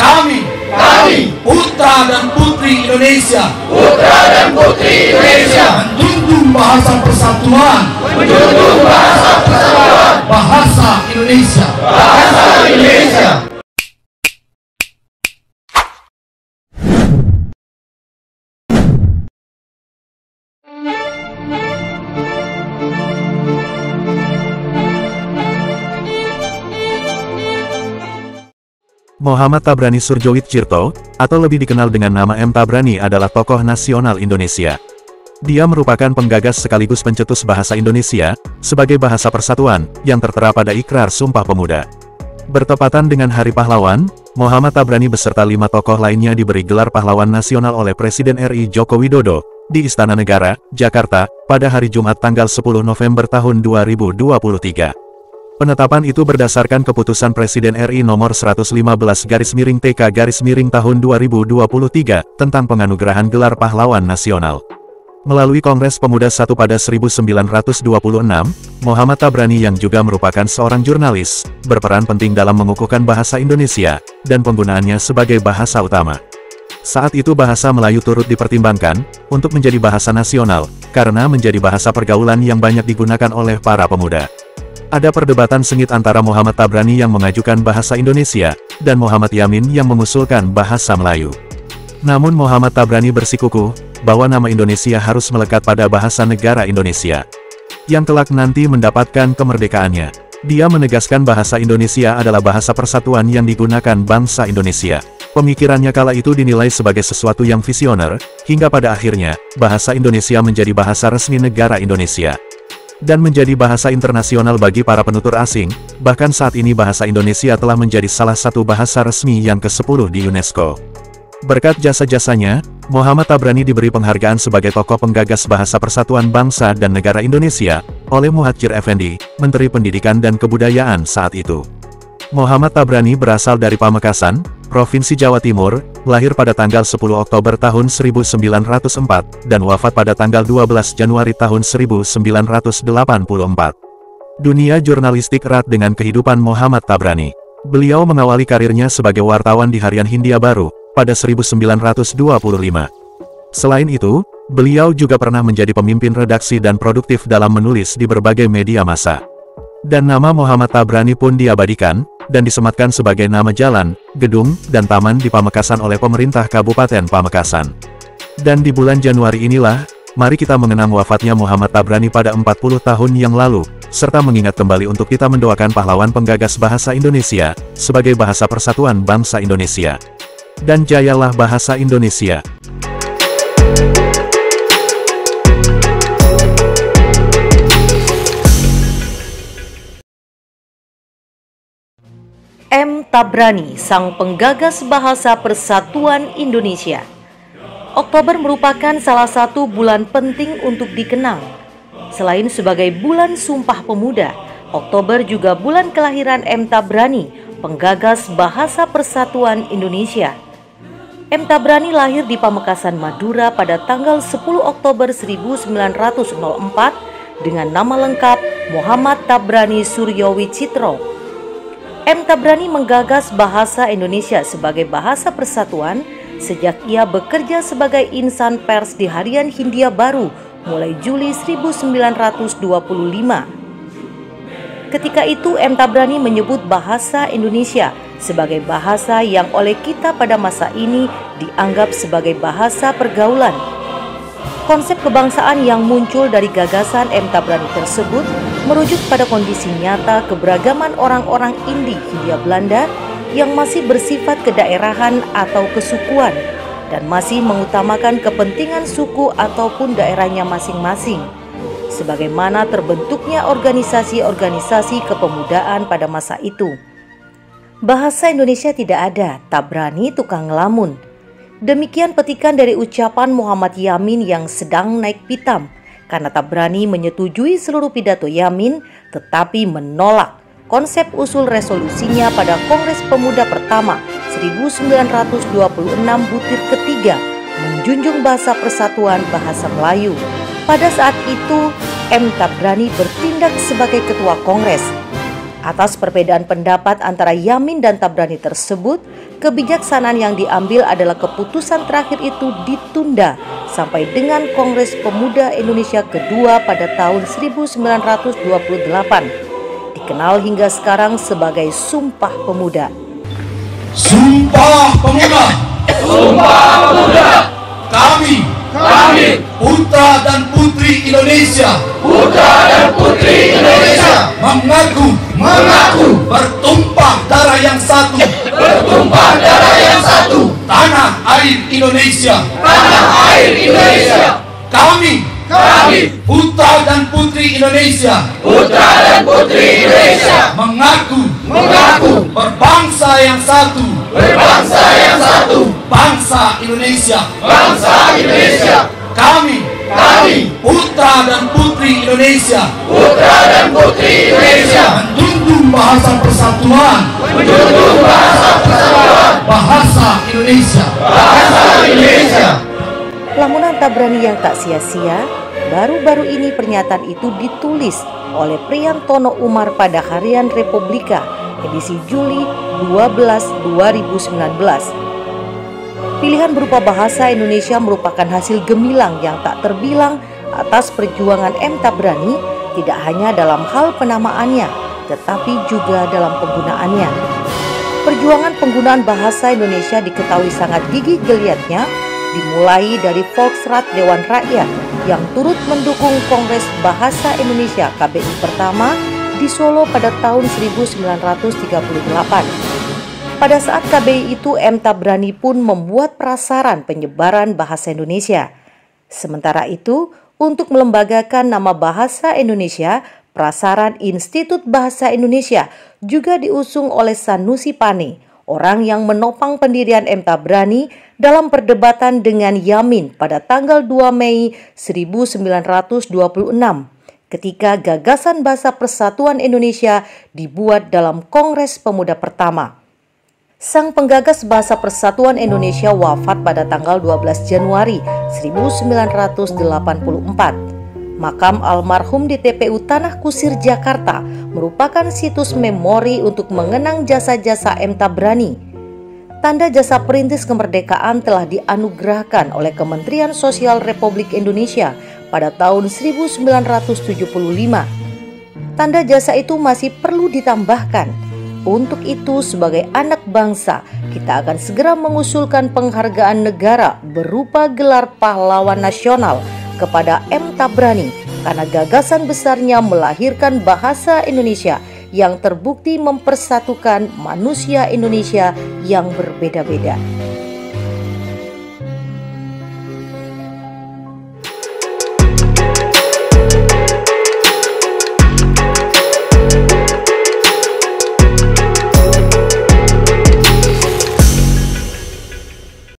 Kami, putra dan putri Indonesia, menjunjung bahasa persatuan, bahasa Indonesia. Mohammad Tabrani Surjowidjirto, atau lebih dikenal dengan nama M. Tabrani adalah tokoh nasional Indonesia. Dia merupakan penggagas sekaligus pencetus bahasa Indonesia, sebagai bahasa persatuan, yang tertera pada Ikrar Sumpah Pemuda. Bertepatan dengan Hari Pahlawan, Mohammad Tabrani beserta 5 tokoh lainnya diberi gelar pahlawan nasional oleh Presiden RI Joko Widodo, di Istana Negara, Jakarta, pada hari Jumat tanggal 10 November tahun 2023. Penetapan itu berdasarkan keputusan Presiden RI nomor 115/TK/ tahun 2023 tentang penganugerahan gelar pahlawan nasional. Melalui Kongres Pemuda I pada 1926, Mohammad Tabrani yang juga merupakan seorang jurnalis, berperan penting dalam mengukuhkan bahasa Indonesia, dan penggunaannya sebagai bahasa utama. Saat itu bahasa Melayu turut dipertimbangkan, untuk menjadi bahasa nasional, karena menjadi bahasa pergaulan yang banyak digunakan oleh para pemuda. Ada perdebatan sengit antara Mohammad Tabrani yang mengajukan bahasa Indonesia, dan Muhammad Yamin yang mengusulkan bahasa Melayu. Namun Mohammad Tabrani bersikukuh, bahwa nama Indonesia harus melekat pada bahasa negara Indonesia, yang kelak nanti mendapatkan kemerdekaannya. Dia menegaskan bahasa Indonesia adalah bahasa persatuan yang digunakan bangsa Indonesia. Pemikirannya kala itu dinilai sebagai sesuatu yang visioner, hingga pada akhirnya, bahasa Indonesia menjadi bahasa resmi negara Indonesia, dan menjadi bahasa internasional bagi para penutur asing. Bahkan saat ini bahasa Indonesia telah menjadi salah satu bahasa resmi yang ke-10 di UNESCO. Berkat jasa-jasanya, Mohammad Tabrani diberi penghargaan sebagai tokoh penggagas bahasa persatuan bangsa dan negara Indonesia, oleh Muhadjir Effendi, Menteri Pendidikan dan Kebudayaan saat itu. Mohammad Tabrani berasal dari Pamekasan, Provinsi Jawa Timur, lahir pada tanggal 10 Oktober tahun 1904, dan wafat pada tanggal 12 Januari tahun 1984. Dunia jurnalistik erat dengan kehidupan Mohammad Tabrani. Beliau mengawali karirnya sebagai wartawan di Harian Hindia Baru, pada 1925. Selain itu, beliau juga pernah menjadi pemimpin redaksi dan produktif dalam menulis di berbagai media massa. Dan nama Mohammad Tabrani pun diabadikan, dan disematkan sebagai nama jalan, gedung, dan taman di Pamekasan oleh pemerintah Kabupaten Pamekasan. Dan di bulan Januari inilah, mari kita mengenang wafatnya Mohammad Tabrani pada 40 tahun yang lalu, serta mengingat kembali untuk kita mendoakan pahlawan penggagas bahasa Indonesia, sebagai bahasa persatuan bangsa Indonesia. Dan jayalah bahasa Indonesia. M. Tabrani, sang penggagas bahasa persatuan Indonesia. Oktober merupakan salah satu bulan penting untuk dikenang. Selain sebagai bulan Sumpah Pemuda, Oktober juga bulan kelahiran M. Tabrani, penggagas bahasa persatuan Indonesia. M. Tabrani lahir di Pamekasan, Madura pada tanggal 10 Oktober 1904 dengan nama lengkap Mohammad Tabrani Surjowidjirto. M. Tabrani menggagas bahasa Indonesia sebagai bahasa persatuan sejak ia bekerja sebagai insan pers di Harian Hindia Baru mulai Juli 1925. Ketika itu M. Tabrani menyebut bahasa Indonesia sebagai bahasa yang oleh kita pada masa ini dianggap sebagai bahasa pergaulan. Konsep kebangsaan yang muncul dari gagasan M. Tabrani tersebut merujuk pada kondisi nyata keberagaman orang-orang Indi Hindia Belanda yang masih bersifat kedaerahan atau kesukuan dan masih mengutamakan kepentingan suku ataupun daerahnya masing-masing, sebagaimana terbentuknya organisasi-organisasi kepemudaan pada masa itu. Bahasa Indonesia tidak ada, Tabrani tukang ngelamun. Demikian petikan dari ucapan Muhammad Yamin yang sedang naik pitam, karena Tabrani menyetujui seluruh pidato Yamin tetapi menolak konsep usul resolusinya pada Kongres Pemuda pertama 1926 butir ketiga menjunjung bahasa persatuan bahasa Melayu. Pada saat itu M. Tabrani bertindak sebagai ketua Kongres. Atas perbedaan pendapat antara Yamin dan Tabrani tersebut, kebijaksanaan yang diambil adalah keputusan terakhir itu ditunda sampai dengan Kongres Pemuda Indonesia kedua pada tahun 1928, dikenal hingga sekarang sebagai Sumpah Pemuda. Sumpah Pemuda. Sumpah Pemuda. Kami putra dan putri Indonesia. Mengaku bertumpah darah yang satu. Tanah air Indonesia. Kami putra dan putri Indonesia. Mengaku berbangsa yang satu. Bangsa Indonesia. Kami putra dan putri Indonesia. Menjunjung bahasa persatuan. Bahasa Indonesia. Lamunan Tabrani yang tak sia-sia, baru-baru ini pernyataan itu ditulis oleh Priyantono Umar pada Harian Republika edisi Juli 12, 2019. Pilihan berupa bahasa Indonesia merupakan hasil gemilang yang tak terbilang atas perjuangan M. Tabrani, tidak hanya dalam hal penamaannya, tetapi juga dalam penggunaannya. Perjuangan penggunaan bahasa Indonesia diketahui sangat gigih geliatnya, dimulai dari Volksrat Dewan Rakyat yang turut mendukung Kongres Bahasa Indonesia KBI pertama di Solo pada tahun 1938. Pada saat KBI itu, M. Tabrani pun membuat prasaran penyebaran bahasa Indonesia. Sementara itu, untuk melembagakan nama bahasa Indonesia, prasaran Institut Bahasa Indonesia juga diusung oleh Sanusi Pane, orang yang menopang pendirian M. Tabrani dalam perdebatan dengan Yamin pada tanggal 2 Mei 1926, ketika gagasan Bahasa Persatuan Indonesia dibuat dalam Kongres Pemuda pertama. Sang penggagas Bahasa Persatuan Indonesia wafat pada tanggal 12 Januari 1984. Makam almarhum di TPU Tanah Kusir, Jakarta merupakan situs memori untuk mengenang jasa-jasa M. Tabrani. Tanda jasa perintis kemerdekaan telah dianugerahkan oleh Kementerian Sosial Republik Indonesia pada tahun 1975. Tanda jasa itu masih perlu ditambahkan. Untuk itu, sebagai anak bangsa, kita akan segera mengusulkan penghargaan negara berupa gelar pahlawan nasional kepada M. Tabrani karena gagasan besarnya melahirkan bahasa Indonesia yang terbukti mempersatukan manusia Indonesia yang berbeda-beda.